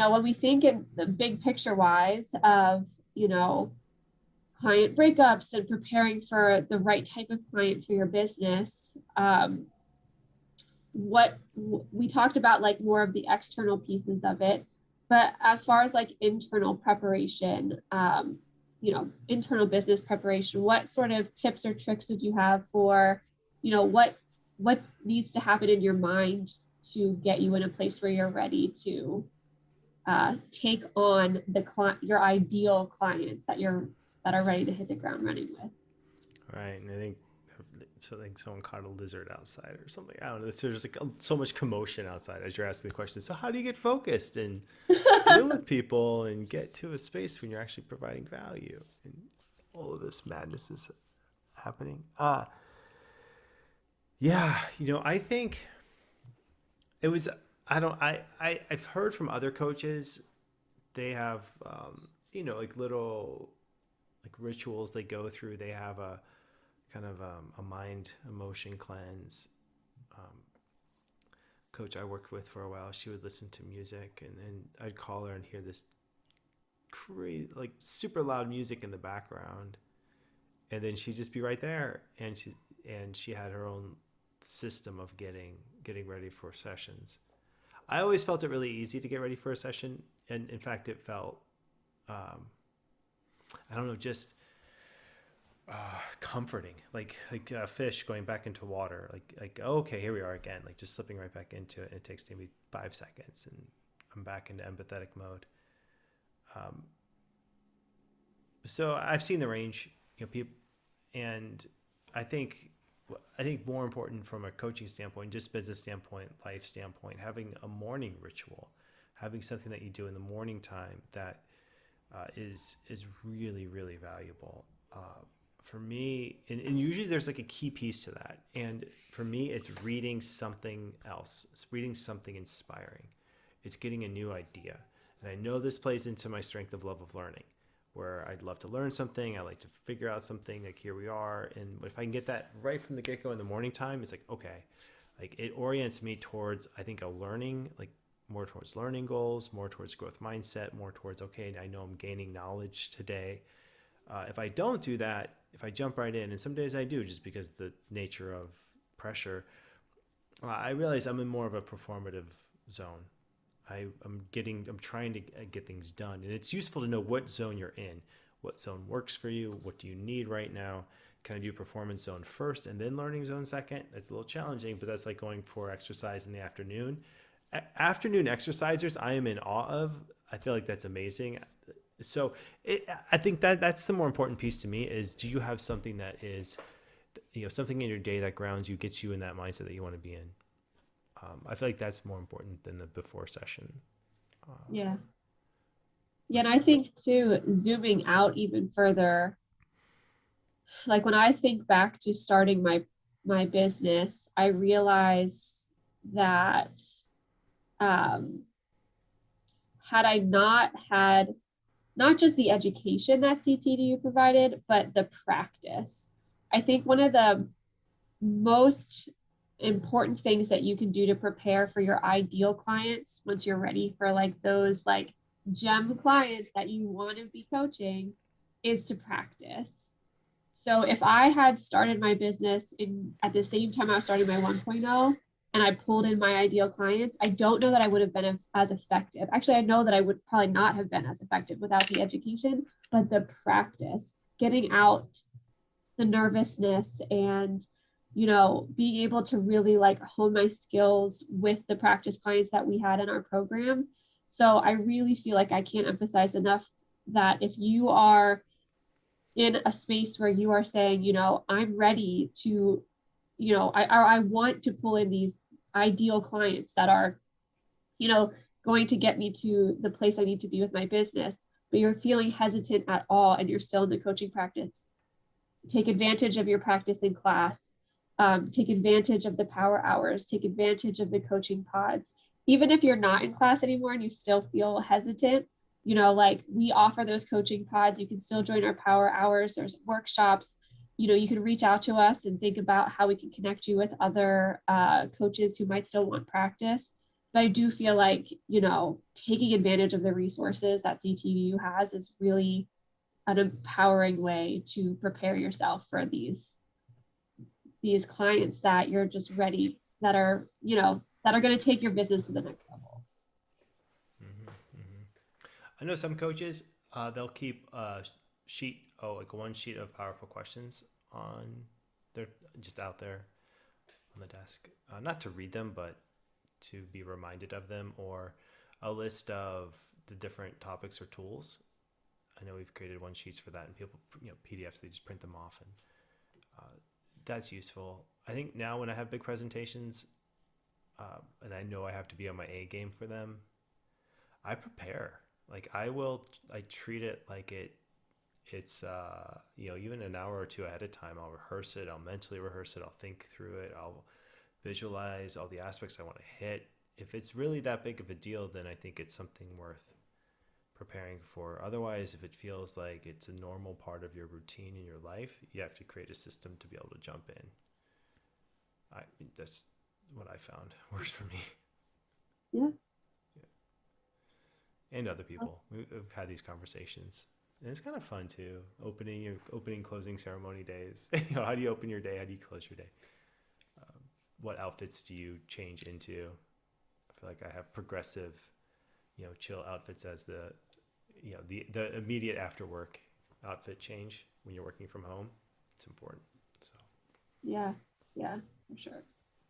when we think in the big picture wise of, client breakups and preparing for the right type of client for your business, what we talked about, like more of the external pieces of it, but as far as like internal preparation, internal business preparation, what sort of tips or tricks would you have for, what needs to happen in your mind to get you in a place where you're ready to take on your ideal clients that are ready to hit the ground running with? Right. And I think someone caught a lizard outside or something. I don't know. There's like so much commotion outside as you're asking the question. So how do you get focused and deal with people and get to a space when you're actually providing value? And all of this madness is happening. I think it was, I've heard from other coaches, they have, like little like rituals they go through. They have a kind of a mind emotion cleanse. Coach I worked with for a while, she would listen to music, and then I'd call her and hear this crazy, like super loud music in the background, and then she'd just be right there, and she had her own system of getting ready for sessions. I always felt it really easy to get ready for a session, and in fact, it felt I don't know, just comforting, like a fish going back into water, like oh, okay, here we are again, like just slipping right back into it. And it takes maybe 5 seconds, and I'm back into empathetic mode. So I've seen the range, people, and I think more important from a coaching standpoint, just business standpoint, life standpoint, having a morning ritual, having something that you do in the morning time that is really, really valuable. For me, and usually there's like a key piece to that. And for me, it's reading something else. It's reading something inspiring. It's getting a new idea. And I know this plays into my strength of love of learning, where I'd love to learn something. I like to figure out something, like here we are. And if I can get that right from the get-go in the morning time, it's like, okay, like it orients me towards, I think, a learning, like more towards learning goals, more towards growth mindset, more towards, okay, I know I'm gaining knowledge today. If I don't do that, if I jump right in, and some days I do just because the nature of pressure, I realize I'm in more of a performative zone. I'm trying to get things done. And it's useful to know what zone you're in, what zone works for you, what do you need right now. Can I do performance zone first and then learning zone second? That's a little challenging, but that's like going for exercise in the afternoon. Afternoon exercisers, I am in awe of. I feel like that's amazing. So I think that's the more important piece to me is, do you have something that is, something in your day that grounds you, gets you in that mindset that you want to be in? I feel like that's more important than the before session. Yeah. And I think too, zooming out even further, like when I think back to starting my business, I realize that had I not had not just the education that CTEDU provided, but the practice, I think one of the most important things that you can do to prepare for your ideal clients once you're ready for like those like gem clients that you want to be coaching is to practice. So if I had started my business at the same time I was starting my 1.0 and I pulled in my ideal clients, I don't know that I would have been as effective. Actually, I know that I would probably not have been as effective without the education, but the practice, getting out the nervousness and, being able to really like hone my skills with the practice clients that we had in our program. So I really feel like I can't emphasize enough that if you are in a space where you are saying, I'm ready to, I want to pull in these ideal clients that are, going to get me to the place I need to be with my business, but you're feeling hesitant at all and you're still in the coaching practice, take advantage of your practice in class. Take advantage of the power hours, take advantage of the coaching pods. Even if you're not in class anymore and you still feel hesitant, like we offer those coaching pods, you can still join our power hours, there's workshops, you can reach out to us and think about how we can connect you with other coaches who might still want practice. but I do feel like, taking advantage of the resources that CTEDU has is really an empowering way to prepare yourself for these clients that you're just ready, that are, that are going to take your business to the next level. Mm-hmm, mm-hmm. I know some coaches, they'll keep a sheet, like one sheet of powerful questions on their, just out there on the desk, not to read them, but to be reminded of them, or a list of the different topics or tools. I know we've created one sheets for that, and people, PDFs, they just print them off, and that's useful. I think now when I have big presentations, and I know I have to be on my A game for them, I prepare. Like I treat it like it's even an hour or two ahead of time. I'll rehearse it. I'll mentally rehearse it. I'll think through it. I'll visualize all the aspects I want to hit. If it's really that big of a deal, then I think it's something worth preparing for. Otherwise, if it feels like it's a normal part of your routine in your life, you have to create a system to be able to jump in. That's what I found works for me. Yeah. And other people. We've had these conversations. And it's kind of fun too. Opening, closing ceremony days. How do you open your day? How do you close your day? What outfits do you change into? I feel like I have progressive, chill outfits as the immediate after work outfit change when you're working from home. It's important. So Yeah, for sure.